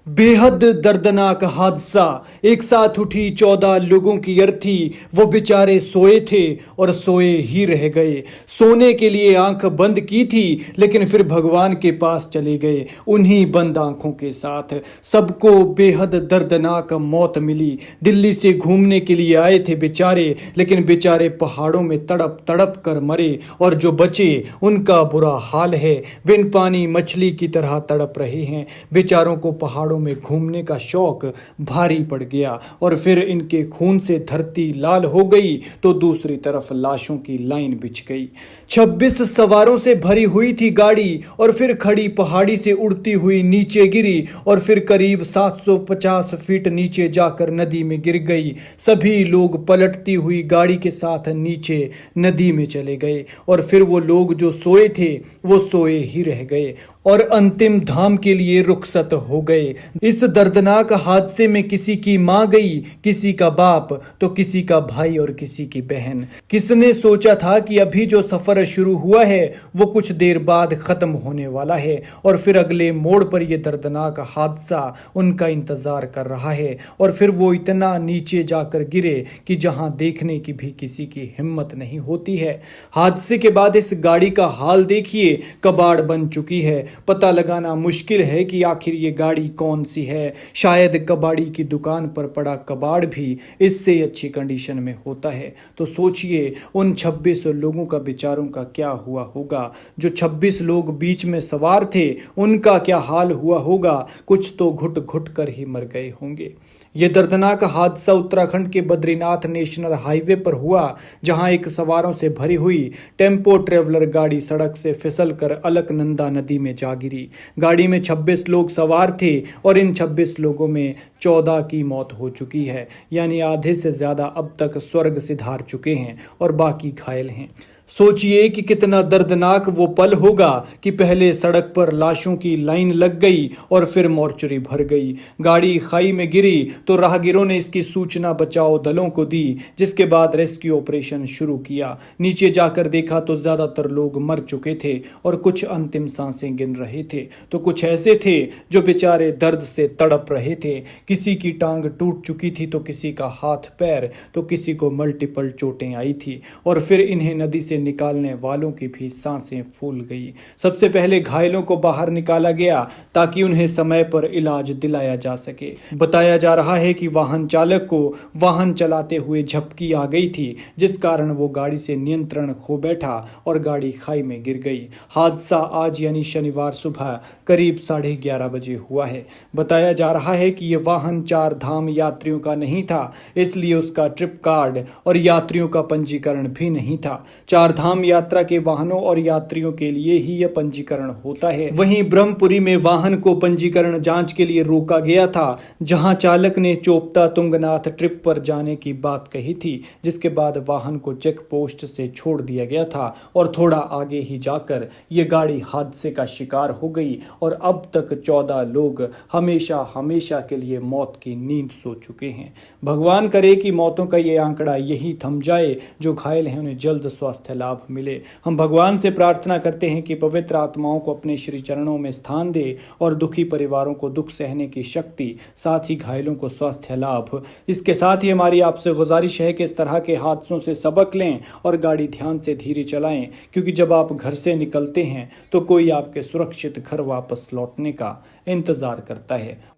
बेहद दर्दनाक हादसा। एक साथ उठी 14 लोगों की अर्थी। वो बेचारे सोए थे और सोए ही रह गए। सोने के लिए आंख बंद की थी, लेकिन फिर भगवान के पास चले गए। उन्हीं बंद आंखों के साथ सबको बेहद दर्दनाक मौत मिली। दिल्ली से घूमने के लिए आए थे बेचारे, लेकिन बेचारे पहाड़ों में तड़प तड़प कर मरे। और जो बचे उनका बुरा हाल है, बिन पानी मछली की तरह तड़प रहे हैं। बेचारों को पहाड़ों में घूमने का शौक भारी पड़ गया और फिर इनके खून से धरती लाल हो गई तो दूसरी तरफ लाशों की लाइन बिछ गई। 26 सवारों से भरी हुई थी गाड़ी और फिर खड़ी पहाड़ी से उड़ती हुई नीचे गिरी और फिर करीब 750 फीट नीचे जाकर नदी में गिर गई। सभी लोग पलटती हुई गाड़ी के साथ नीचे नदी में चले गए और फिर वो लोग जो सोए थे वो सोए ही रह गए और अंतिम धाम के लिए रुखसत हो गए। इस दर्दनाक हादसे में किसी की मां गई, किसी का बाप, तो किसी का भाई और किसी की बहन। किसने सोचा था कि अभी जो सफर शुरू हुआ है वो कुछ देर बाद खत्म होने वाला है और फिर अगले मोड़ पर यह दर्दनाक हादसा उनका इंतजार कर रहा है। और फिर वो इतना नीचे जाकर गिरे कि जहां देखने की भी किसी की हिम्मत नहीं होती है। हादसे के बाद इस गाड़ी का हाल देखिए, कबाड़ बन चुकी है। पता लगाना मुश्किल है कि आखिर ये गाड़ी कौन सी है। शायद कबाड़ी की दुकान पर पड़ा कबाड़ भी इससे अच्छी कंडीशन में होता है। तो सोचिए उन 26 लोगों का बेचारों का क्या हुआ होगा। जो 26 लोग बीच में सवार थे उनका क्या हाल हुआ होगा। कुछ तो घुट घुट कर ही मर गए होंगे। यह दर्दनाक हादसा उत्तराखंड के बद्रीनाथ नेशनल हाईवे पर हुआ, जहां एक सवारों से भरी हुई टेम्पो ट्रेवलर गाड़ी सड़क से फिसलकर अलकनंदा नदी में जा गिरी। गाड़ी में 26 लोग सवार थे और इन 26 लोगों में 14 की मौत हो चुकी है, यानी आधे से ज्यादा अब तक स्वर्ग सिधार चुके हैं और बाकी घायल हैं। सोचिए कि कितना दर्दनाक वो पल होगा कि पहले सड़क पर लाशों की लाइन लग गई और फिर मोर्चरी भर गई। गाड़ी खाई में गिरी तो राहगीरों ने इसकी सूचना बचाव दलों को दी, जिसके बाद रेस्क्यू ऑपरेशन शुरू किया। नीचे जाकर देखा तो ज्यादातर लोग मर चुके थे और कुछ अंतिम सांसें गिन रहे थे, तो कुछ ऐसे थे जो बेचारे दर्द से तड़प रहे थे। किसी की टांग टूट चुकी थी तो किसी का हाथ पैर, तो किसी को मल्टीपल चोटें आई थी और फिर इन्हें नदी से निकालने वालों की भी सांसें फूल गई। सबसे पहले घायलों को बाहर निकाला गया ताकि उन्हें समय पर इलाज दिलाया जा सके। बताया जा रहा है कि वाहन चालक को वाहन चलाते हुए झपकी आ गई थी, जिस कारण वो गाड़ी से नियंत्रण खो बैठा और गाड़ी खाई में गिर गई। हादसा आज यानी शनिवार सुबह करीब 11:30 बजे हुआ है। बताया जा रहा है कि यह वाहन 4 धाम यात्रियों का नहीं था, इसलिए उसका ट्रिप कार्ड और यात्रियों का पंजीकरण भी नहीं था। 4 धाम यात्रा के वाहनों और यात्रियों के लिए ही यह पंजीकरण होता है। वहीं ब्रह्मपुरी में वाहन को पंजीकरण जांच के लिए रोका गया था, जहां चालक ने चोपता तुंगनाथ ट्रिप पर जाने की बात कही थी, जिसके बाद वाहन को चेक पोस्ट से छोड़ दिया गया था और थोड़ा आगे ही जाकर यह गाड़ी हादसे का शिकार हो गई और अब तक 14 लोग हमेशा हमेशा के लिए मौत की नींद सो चुके हैं। भगवान करे कि मौतों का ये आंकड़ा यही थम जाए। जो घायल हैं उन्हें जल्द स्वास्थ्य लाभ मिले। हम भगवान से प्रार्थना करते हैं कि पवित्र आत्माओं को अपने श्री चरणों में स्थान दे और दुखी परिवारों को दुख सहने की शक्ति, साथ ही घायलों को स्वास्थ्य लाभ। इसके साथ ही हमारी आपसे गुजारिश है कि इस तरह के हादसों से सबक लें और गाड़ी ध्यान से धीरे चलाएं, क्योंकि जब आप घर से निकलते हैं तो कोई आपके सुरक्षित घर वापस लौटने का इंतजार करता है।